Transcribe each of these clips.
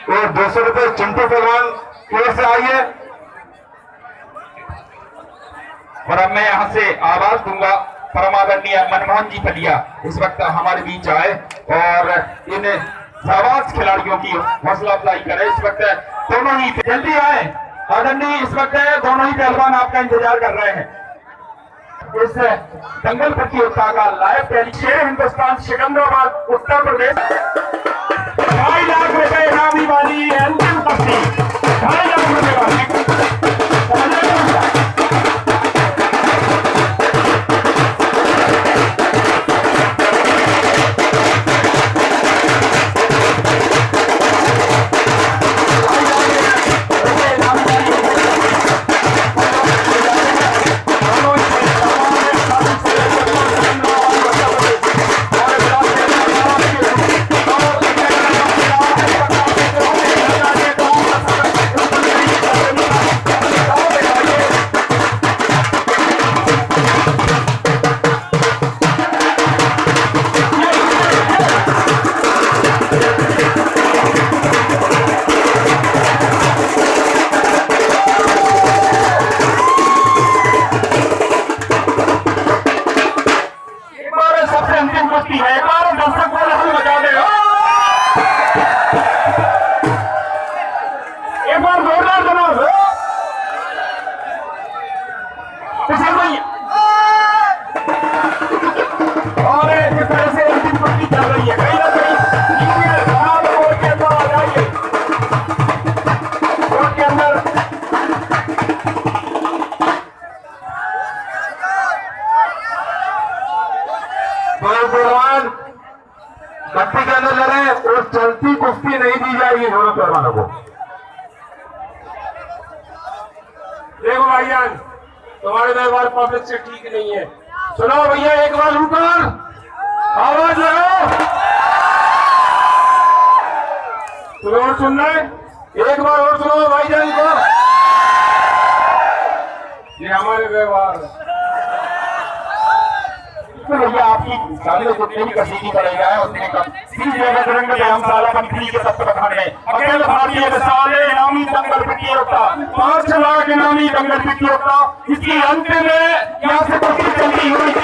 और 200 रुपए चिंटू पहलवान की ओर से आइए। और अब मैं यहाँ से आवाज दूंगा परमादरणीय मनमोहन जी फलिया इस वक्त हमारे बीच आए और इन जाबाज खिलाड़ियों की हौसला अफजाई करे। इस वक्त दोनों ही जल्दी आए आदरणीय, इस वक्त दोनों ही पहलवान आपका इंतजार कर रहे हैं। इस दंगल प्रतियोगिता का लाइव टेलीविजन हिंदुस्तान सिकंदराबाद उत्तर प्रदेश 2.5 लाख रुपए इनामी वाली अंतिम कुश्ती 2.5 लाख रुपए वाली गट्टी के अंदर लड़े और चलती कुश्ती नहीं दी जाएगी दोनों पहलवानों को। देखो भाईजान, तुम्हारे व्यवहार पब्लिक से ठीक नहीं है। सुनो भैया, एक बार ऊपर आवाज लगाओ। तुम्हें और सुनना है? एक बार और सुनो भाईजान को। ये हमारे व्यवहार तो भैया आपकी सामने जितने भी कसीदी पड़ेगा है उतने कम। 30 जगह रंग व्यायामशाला कंपनी के सत्य बखाने अखिल भारतीय विशाले इनामी दंगल प्रतियोगिता 5 लाख इनामी दंगल प्रतियोगिता इसकी अंतिम में यहाँ से कुश्ती चलती हुई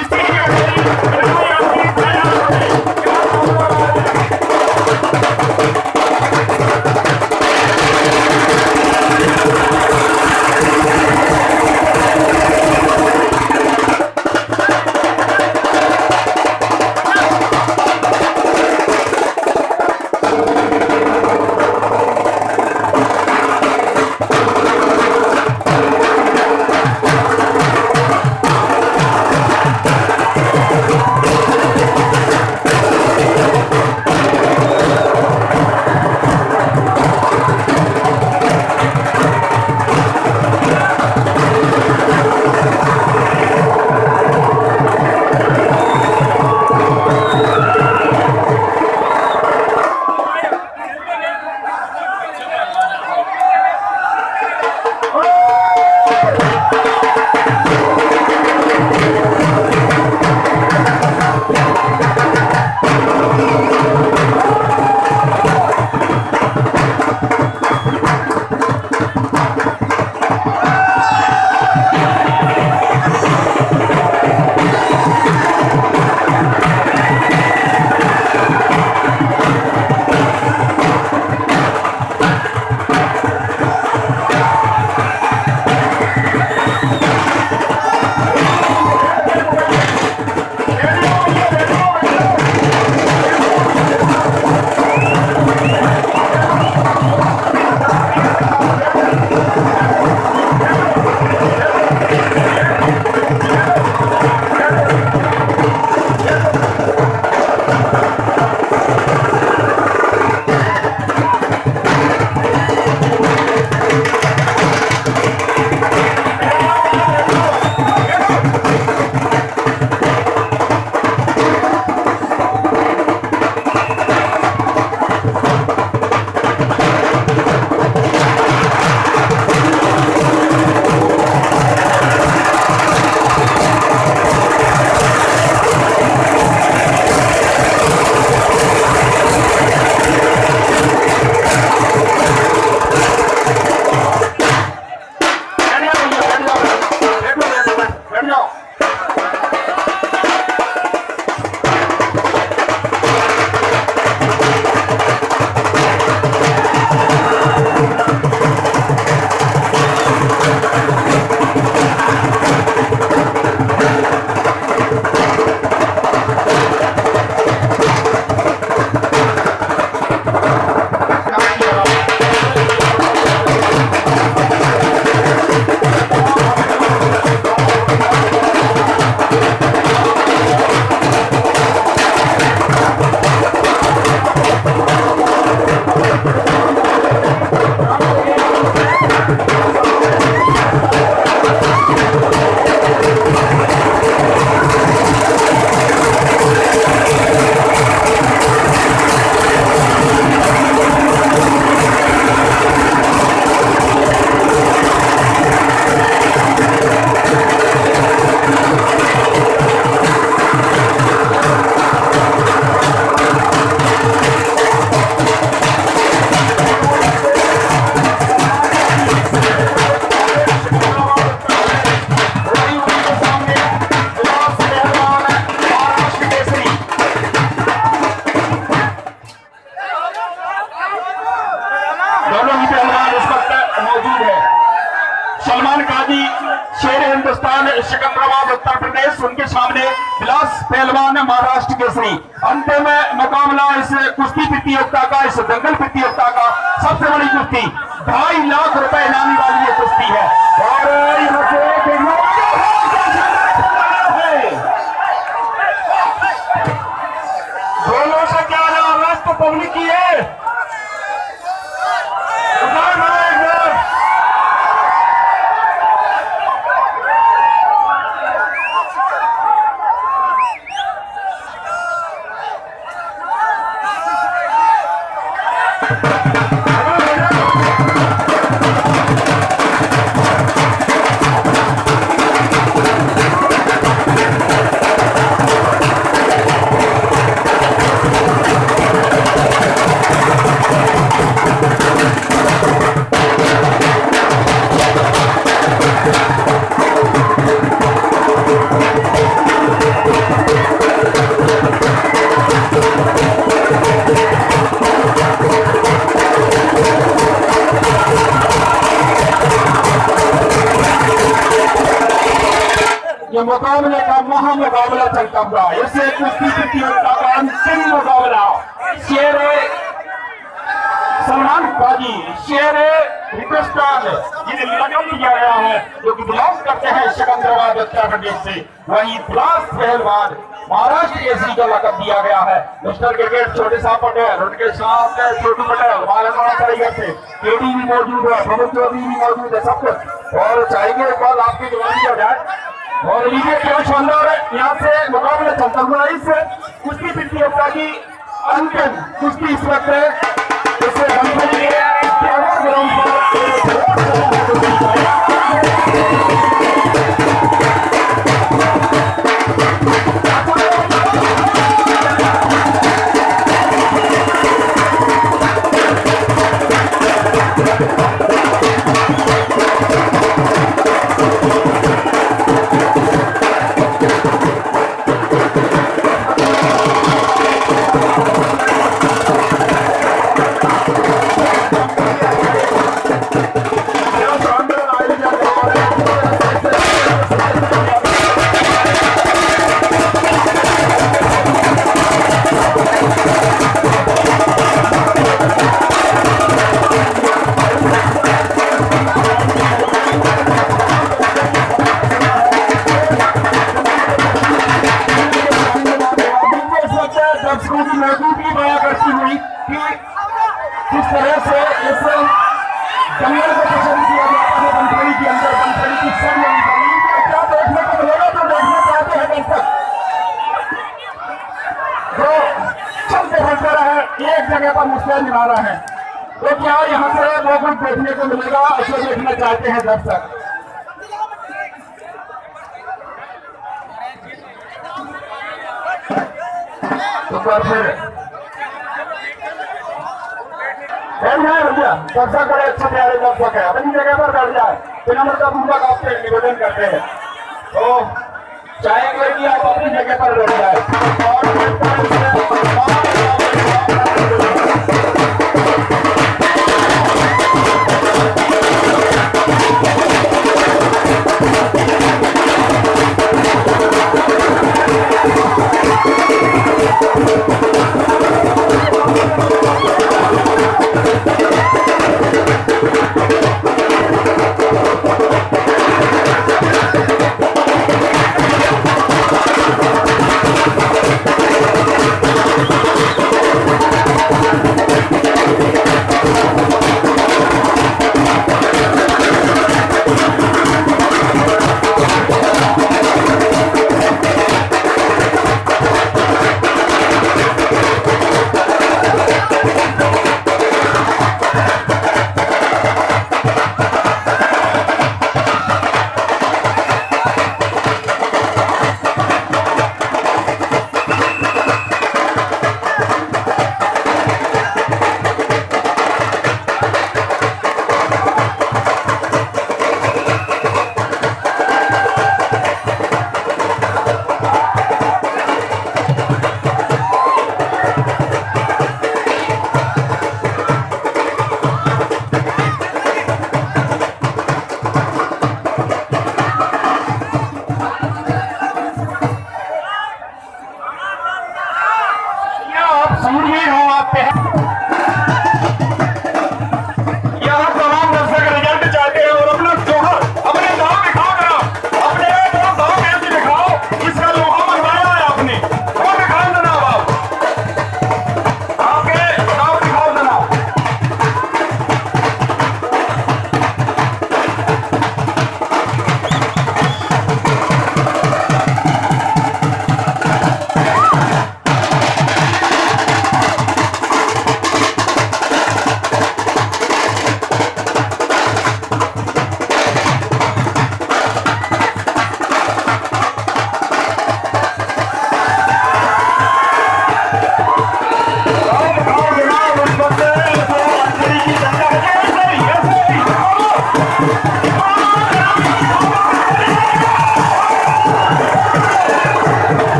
दोनों ही पहलवान इस वक्त मौजूद है। सलमान काजी शेर हिंदुस्तान सिकंदराबाद उत्तर प्रदेश, उनके सामने बिलास पहलवान महाराष्ट्र केसरी। अंतिम मुकाबला इस कुश्ती प्रतियोगिता का, इस दंगल प्रतियोगिता का सबसे बड़ी कुश्ती, 2.5 लाख रुपए इनामी वाली ये कुश्ती है। और यहाँ से दोनों से क्या आवाज तो पब्लिक की है। ये मुकाबले का महामुकाबला चलता हुआ, इससे कुश्ती प्रतियोगिता का अंतिम मुकाबला शेर सलमान काजी शेर हिंदुस्तान जिन्हें लगन दिया गया है, जो कि बिलोंग करते हैं सिकंदराबाद उत्तर प्रदेश से, वही बिलास पहलवान महाराष्ट्र केसरी का लकब दिया गया है। मिस्टर क्रिकेट छोटे साहब पटेल, उनके साथ छोटू पटेल, हमारे तरीके से केडी भी मौजूद है, प्रमोद चौधरी भी मौजूद है, सब कुछ। और चाहेंगे एक बार आपकी जवानी हो जाए और लीजिए क्या शानदार यहाँ से मुकाबला चलता हुआ। इस कुश्ती प्रतियोगिता की अंतिम कुश्ती इस वक्त इसे ग्राउंड किस तरह से इस जंगल को पसंद किया जाता है, बनखड़ी के अंदर बनखड़ी की सब क्या देखने को मिलेगा, जो देखना चाहते हैं दर्शक, जो चलते फिरते रहे एक जगह पर मुस्लिम निभा रहे हैं, तो क्या यहाँ से वो कुछ देखने को मिलेगा जो देखना चाहते हैं दर्शक। तो फिर भैया दर्शक बड़े अच्छे प्यारे दर्शक है, अपनी जगह पर बैठ जाए, बिना मतलब पूर्वक आपसे निवेदन करते हैं, तो चाहेंगे कि आप अपनी जगह पर बैठ जाए।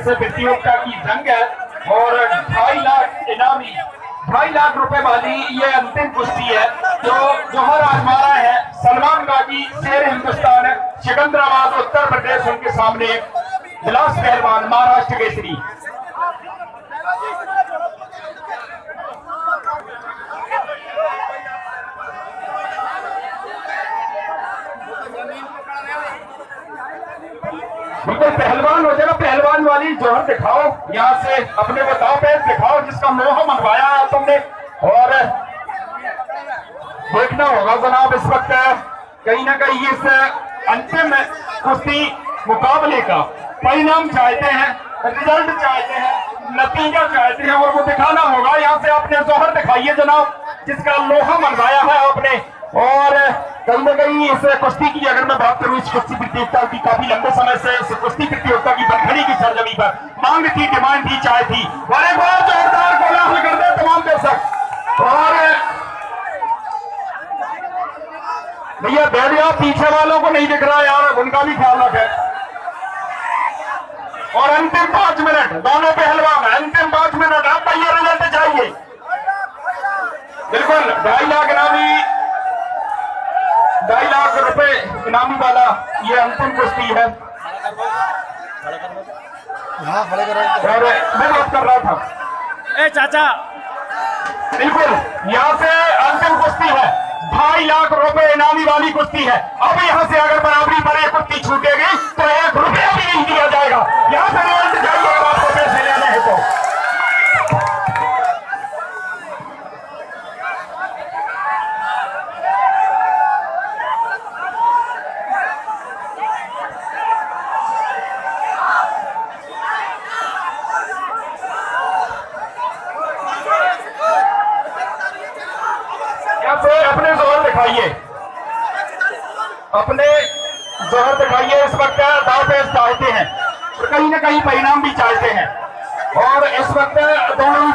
इस प्रतियोगिता की जंग है और 2.5 लाख इनामी, 2.5 लाख रुपए वाली ये अंतिम कुश्ती है जो जौहर आजमारा है। सलमान गाजी शेर हिंदुस्तान, सिकंदराबाद उत्तर प्रदेश, उनके सामने विलास पहलवान महाराष्ट्र केसरी। बिल्कुल पहलवान हो जाएगा, पहलवान वाली जौहर दिखाओ, यहाँ से अपने वो दाव पेच दिखाओ जिसका मोह मनवाया है तुमने। और देखना होगा जनाब इस वक्त कहीं ना कहीं इस अंतिम कुश्ती मुकाबले का परिणाम चाहते हैं, रिजल्ट चाहते हैं, नतीजा चाहते हैं और वो दिखाना होगा। यहाँ से आपने जौहर दिखाइए जनाब जिसका लोहा मनवाया है आपने। और कहीं ना कहीं इस कुश्ती की अगर मैं बात करूं, इस कुश्ती प्रतियोगिता की काफी लंबे समय से इस कुश्ती प्रतियोगिता की बनखड़ी की सरजमी पर मांग थी, डिमांड थी, चाय थी। और एक बार जोरदार कोलाहल कर दे तमाम दर्शक। और भैया बैठिया, पीछे वालों को नहीं दिख रहा यार, उनका भी ख्याल रखें। और अंतिम 5 मिनट दोनों पहलवान, अंतिम 5 मिनट, आप भैया रिजल्ट चाहिए। बिल्कुल 2.5 लाख इनामी, 2.5 लाख रुपए इनामी वाला ये अंतिम कुश्ती है। और मैं बात कर रहा था ए चाचा, बिल्कुल यहाँ से अंतिम कुश्ती है, 2.5 लाख रुपए इनामी वाली कुश्ती है। अब यहाँ से अगर बराबरी पर एक कुश्ती छूटेगी तो 1 रुपया भी नहीं दिया जाएगा। यहाँ से रिजल्ट चाहिए अगर आपको पैसे लेने हैं तो। अपने जोहर दिखाइए, अपने जोहर दिखाइए। इस वक्त दाव पेच चाहते हैं और कहीं ना कहीं परिणाम भी चाहते हैं। और इस वक्त दोनों